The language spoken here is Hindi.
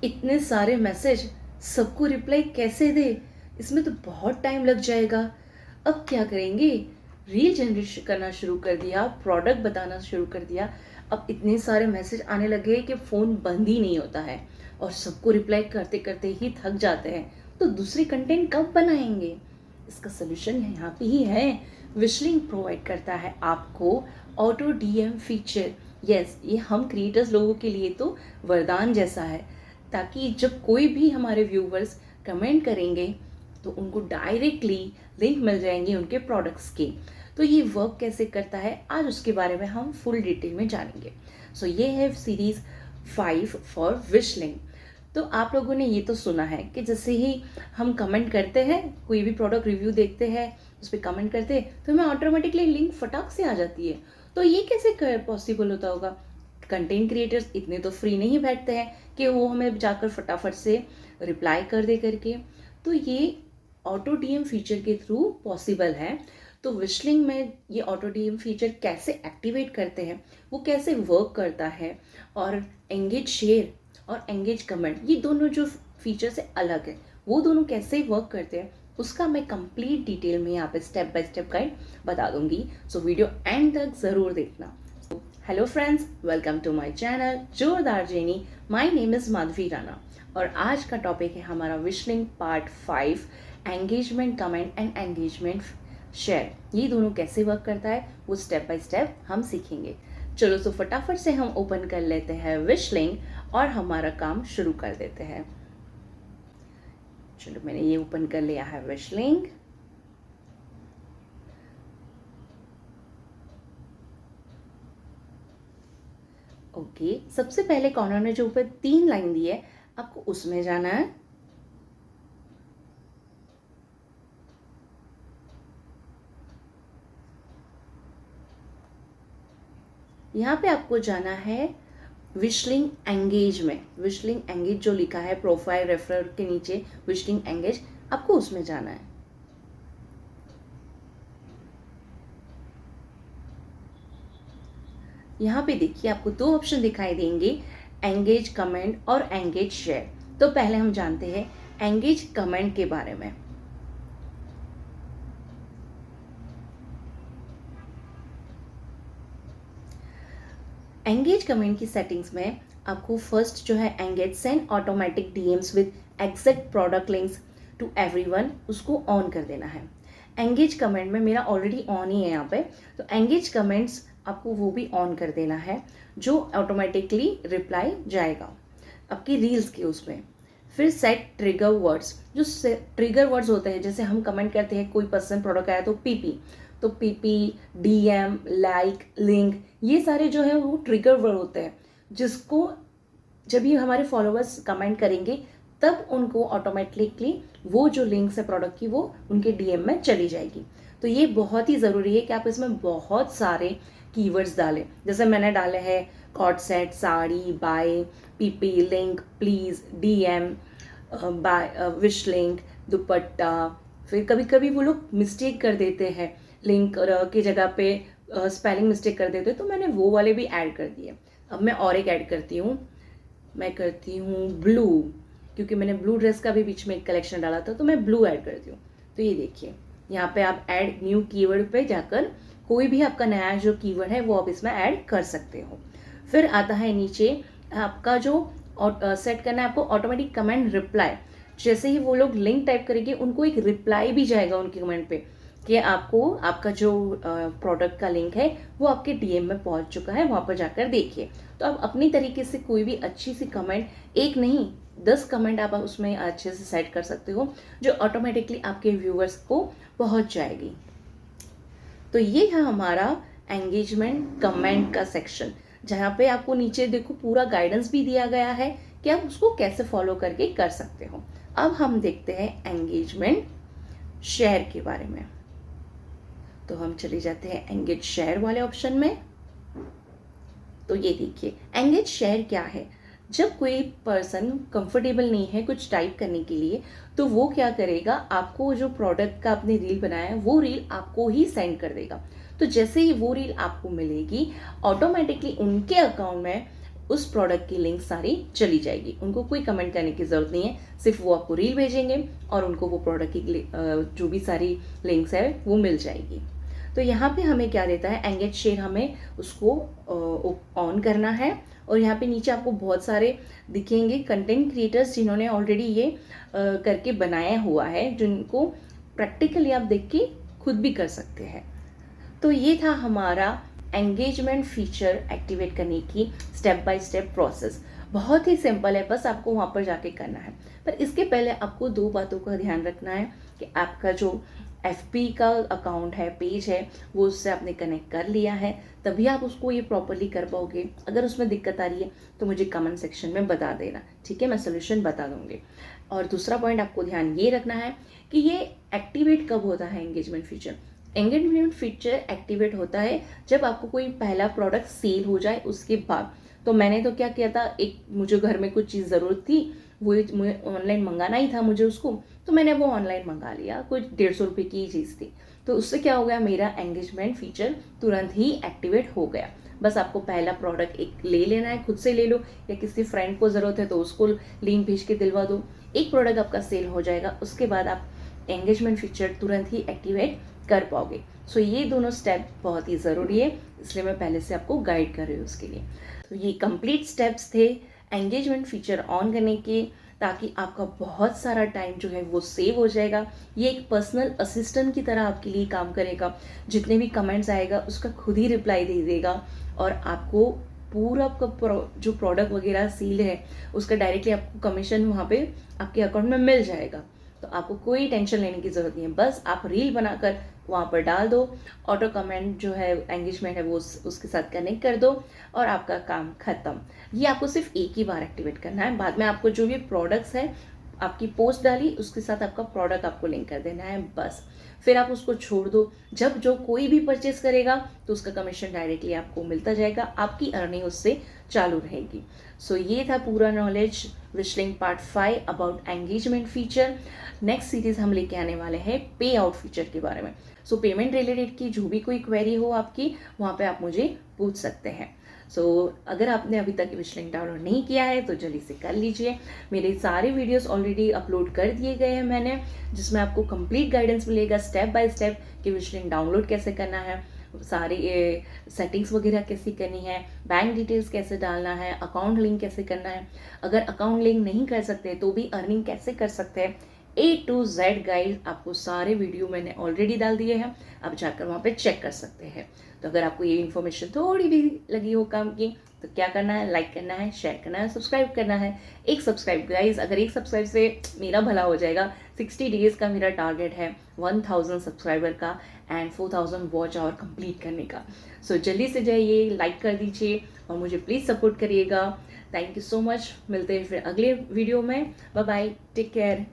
इतने सारे मैसेज, सबको रिप्लाई कैसे दे? इसमें तो बहुत टाइम लग जाएगा। अब क्या करेंगे? रील जनरेट करना शुरू कर दिया, प्रोडक्ट बताना शुरू कर दिया। अब इतने सारे मैसेज आने लगे कि फ़ोन बंद ही नहीं होता है और सबको रिप्लाई करते करते ही थक जाते हैं। तो दूसरी कंटेंट कब बनाएंगे? इसका सोल्यूशन यहाँ पे ही है। विशलिंग प्रोवाइड करता है आपको ऑटो डीएम फीचर। यस, ये हम क्रिएटर्स लोगों के लिए तो वरदान जैसा है, ताकि जब कोई भी हमारे व्यूवर्स कमेंट करेंगे तो उनको डायरेक्टली लिंक मिल जाएंगे उनके प्रोडक्ट्स के। तो ये वर्क कैसे करता है, आज उसके बारे में हम फुल डिटेल में जानेंगे। सो ये है सीरीज 5 फॉर विशलिंग। तो आप लोगों ने ये तो सुना है कि जैसे ही हम कमेंट करते हैं, कोई भी प्रोडक्ट रिव्यू देखते हैं, उस पर कमेंट करते हैं तो हमें ऑटोमेटिकली लिंक फटाक से आ जाती है। तो ये कैसे पॉसिबल होता होगा? कंटेंट क्रिएटर्स इतने तो फ्री नहीं बैठते हैं कि वो हमें जाकर फटाफट से रिप्लाई कर दे करके। तो ये ऑटो डीएम फीचर के थ्रू पॉसिबल है। तो विशलिंग में ये ऑटो डीएम फीचर कैसे एक्टिवेट करते हैं, वो कैसे वर्क करता है, और एंगेज शेयर और एंगेज कमेंट, ये दोनों जो फीचर से अलग है, वो दोनों कैसे वर्क करते हैं, उसका मैं कंप्लीट डिटेल में यहाँ पे स्टेप बाय स्टेप गाइड बता दूंगी। सो वीडियो एंड तक ज़रूर देखना। Hello friends, welcome to my channel जोरदार Jenny. My name is Madhavi Rana और आज का टॉपिक है हमारा Wishlink part 5, engagement comment and engagement share. ये दोनों कैसे वर्क करता है वो स्टेप बाय स्टेप हम सीखेंगे। चलो तो फटाफट से हम ओपन कर लेते हैं विशलिंग और हमारा काम शुरू कर देते हैं। चलो मैंने ये ओपन कर लिया है विशलिंग। ओके, सबसे पहले कॉर्नर में जो ऊपर 3 लाइन दी है, आपको उसमें जाना है। यहाँ पे आपको जाना है विशलिंग एंगेज में। विशलिंग एंगेज जो लिखा है प्रोफाइल रेफरर के नीचे, विशलिंग एंगेज, आपको उसमें जाना है। यहाँ पे देखिए आपको 2 ऑप्शन दिखाई देंगे, एंगेज कमेंट और एंगेज शेयर। तो पहले हम जानते हैं एंगेज कमेंट के बारे में। एंगेज कमेंट की सेटिंग्स में आपको फर्स्ट जो है engage send automatic DMs with exact product links to everyone, उसको ऑन कर देना है। एंगेज कमेंट में मेरा ऑलरेडी ऑन ही है यहाँ पे, तो एंगेज कमेंट्स आपको वो भी ऑन कर देना है, जो ऑटोमेटिकली रिप्लाई जाएगा आपकी रील्स के उसमें। फिर सेट ट्रिगर वर्ड्स, जो ट्रिगर वर्ड्स होते हैं, जैसे हम कमेंट करते हैं कोई पर्सन प्रोडक्ट आया तो पीपी, तो पीपी, डीएम, लाइक, लिंक, ये सारे जो है वो ट्रिगर वर्ड होते हैं, जिसको जब भी हमारे फॉलोअर्स कमेंट करेंगे तब उनको ऑटोमेटिकली वो जो लिंक्स है प्रोडक्ट की वो उनके डीएम में चली जाएगी। तो ये बहुत ही ज़रूरी है कि आप इसमें बहुत सारे कीवर्ड्स डालें। जैसे मैंने डाले हैं cord set, sari, buy, PP, link, please, DM, buy, wish link, dupatta. फिर कभी कभी वो लोग मिस्टेक कर देते हैं, लिंक की जगह पे स्पेलिंग मिस्टेक कर देते हैं, तो मैंने वो वाले भी ऐड कर दिए। अब मैं और एक ऐड करती हूँ, मैं करती हूँ ब्लू, क्योंकि मैंने ब्लू ड्रेस का भी बीच में एक कलेक्शन डाला था, तो मैं ब्लू ऐड करती हूँ। तो ये देखिए यहाँ पे आप ऐड न्यू कीवर्ड पे जाकर कोई भी आपका नया जो कीवर्ड है वो आप इसमें ऐड कर सकते हो। फिर आता है नीचे आपका जो सेट करना है आपको ऑटोमेटिक कमेंट रिप्लाई। जैसे ही वो लोग लिंक टाइप करेंगे उनको एक रिप्लाई भी जाएगा उनके कमेंट पे कि आपको आपका जो प्रोडक्ट का लिंक है वो आपके डीएम में पहुंच चुका है, वहाँ पर जाकर देखिए। तो आप अपनी तरीके से कोई भी अच्छी सी कमेंट, एक नहीं 10 कमेंट आप उसमें अच्छे से सेट कर सकते हो, जो ऑटोमेटिकली आपके व्यूअर्स को पहुंच जाएगी। तो ये है हमारा एंगेजमेंट कमेंट का सेक्शन, जहाँ पे आपको नीचे देखो पूरा गाइडेंस भी दिया गया है कि आप उसको कैसे फॉलो करके कर सकते हो। अब हम देखते हैं एंगेजमेंट शेयर के बारे में। तो हम चले जाते हैं एंगेज शेयर वाले ऑप्शन में। तो ये देखिए एंगेज शेयर क्या है। जब कोई पर्सन कंफर्टेबल नहीं है कुछ टाइप करने के लिए, तो वो क्या करेगा, आपको जो प्रोडक्ट का आपने रील बनाया है वो रील आपको ही सेंड कर देगा। तो जैसे ही वो रील आपको मिलेगी, ऑटोमेटिकली उनके अकाउंट में उस प्रोडक्ट की लिंक सारी चली जाएगी। उनको कोई कमेंट करने की ज़रूरत नहीं है, सिर्फ वो आपको रील भेजेंगे और उनको वो प्रोडक्ट की जो भी सारी लिंक्स है वो मिल जाएगी। तो यहाँ पे हमें क्या देता है, एंगेज शेयर हमें उसको ऑन करना है। और यहाँ पे नीचे आपको बहुत सारे दिखेंगे कंटेंट क्रिएटर्स जिन्होंने ऑलरेडी ये करके बनाया हुआ है, जिनको प्रैक्टिकली आप देख के खुद भी कर सकते हैं। तो ये था हमारा एंगेजमेंट फीचर एक्टिवेट करने की स्टेप बाय स्टेप प्रोसेस। बहुत ही सिंपल है, बस आपको वहाँ पर जाके करना है। पर इसके पहले आपको दो बातों का ध्यान रखना है कि आपका जो FB का अकाउंट है, पेज है, वो उससे आपने कनेक्ट कर लिया है, तभी आप उसको ये प्रॉपरली कर पाओगे। अगर उसमें दिक्कत आ रही है तो मुझे कमेंट सेक्शन में बता देना, ठीक है, मैं सोल्यूशन बता दूंगी। और दूसरा पॉइंट आपको ध्यान ये रखना है कि ये एक्टिवेट कब होता है engagement feature. Engagement feature activate होता है जब आपको कोई पहला प्रोडक्ट सेल हो जाए उसके बाद। तो मैंने तो क्या किया था, एक मुझे घर में कुछ चीज़ ज़रूरत थी, वो मुझे ऑनलाइन मंगाना ही था मुझे उसको, तो मैंने वो ऑनलाइन मंगा लिया, कुछ 150 रुपये की चीज़ थी। तो उससे क्या हो गया, मेरा एंगेजमेंट फीचर तुरंत ही एक्टिवेट हो गया। बस आपको पहला प्रोडक्ट एक ले लेना है, खुद से ले लो या किसी फ्रेंड को ज़रूरत है तो उसको लिंक भेज के दिलवा दो। एक प्रोडक्ट आपका सेल हो जाएगा, उसके बाद आप एंगेजमेंट फीचर तुरंत ही एक्टिवेट कर पाओगे। सो ये दोनों स्टेप बहुत ही ज़रूरी है, इसलिए मैं पहले से आपको गाइड कर रही हूँ उसके लिए। तो ये कंप्लीट स्टेप्स थे एंगेजमेंट फीचर ऑन करने के, ताकि आपका बहुत सारा टाइम जो है वो सेव हो जाएगा। ये एक पर्सनल असिस्टेंट की तरह आपके लिए काम करेगा। जितने भी कमेंट्स आएगा उसका खुद ही रिप्लाई दे देगा और आपको पूरा आपका जो प्रोडक्ट वगैरह सील है उसका डायरेक्टली आपको कमीशन वहाँ पे आपके अकाउंट में मिल जाएगा। तो आपको कोई टेंशन लेने की ज़रूरत नहीं है, बस आप रील बनाकर वहाँ पर डाल दो, ऑटो कमेंट जो है एंगेजमेंट है वो उसके साथ कनेक्ट कर दो और आपका काम खत्म। ये आपको सिर्फ एक ही बार एक्टिवेट करना है। बाद में आपको जो भी प्रोडक्ट्स है, आपकी पोस्ट डाली उसके साथ आपका प्रोडक्ट आपको लिंक कर देना है, बस। फिर आप उसको छोड़ दो, जब जो कोई भी परचेस करेगा तो उसका कमीशन डायरेक्टली आपको मिलता जाएगा, आपकी अर्निंग उससे चालू रहेगी। सो ये था पूरा knowledge Wishlink part 5 about engagement feature. Next series हम लेके आने वाले हैं पे आउट फीचर के बारे में। सो पेमेंट रिलेटेड की जो भी कोई क्वेरी हो आपकी, वहाँ पे आप मुझे पूछ सकते हैं। सो अगर आपने अभी तक विशलिंग डाउनलोड नहीं किया है तो जल्दी से कर लीजिए। मेरे सारे वीडियोस ऑलरेडी अपलोड कर दिए गए हैं मैंने, जिसमें आपको कंप्लीट गाइडेंस मिलेगा स्टेप बाय स्टेप कि विशलिंग डाउनलोड कैसे करना है, सारी सेटिंग्स वगैरह कैसी करनी है, बैंक डिटेल्स कैसे डालना है, अकाउंट लिंक कैसे करना है, अगर अकाउंट लिंक नहीं कर सकते तो भी अर्निंग कैसे कर सकते हैं, A to Z गाइड आपको सारे वीडियो मैंने ऑलरेडी डाल दिए हैं, आप जाकर वहाँ पे चेक कर सकते हैं। तो अगर आपको ये इन्फॉर्मेशन थोड़ी भी लगी हो काम की तो क्या करना है, लाइक करना है, शेयर करना है, सब्सक्राइब करना है। एक सब्सक्राइब गाइज, अगर एक सब्सक्राइब से मेरा भला हो जाएगा। 60 डेज का मेरा टारगेट है 1000 सब्सक्राइबर का एंड 4000 वॉच आवर कंप्लीट करने का। सो जल्दी से जाइए, लाइक कर दीजिए और मुझे प्लीज़ सपोर्ट करिएगा। थैंक यू सो मच, मिलते हैं फिर अगले वीडियो में। Bye bye, take care.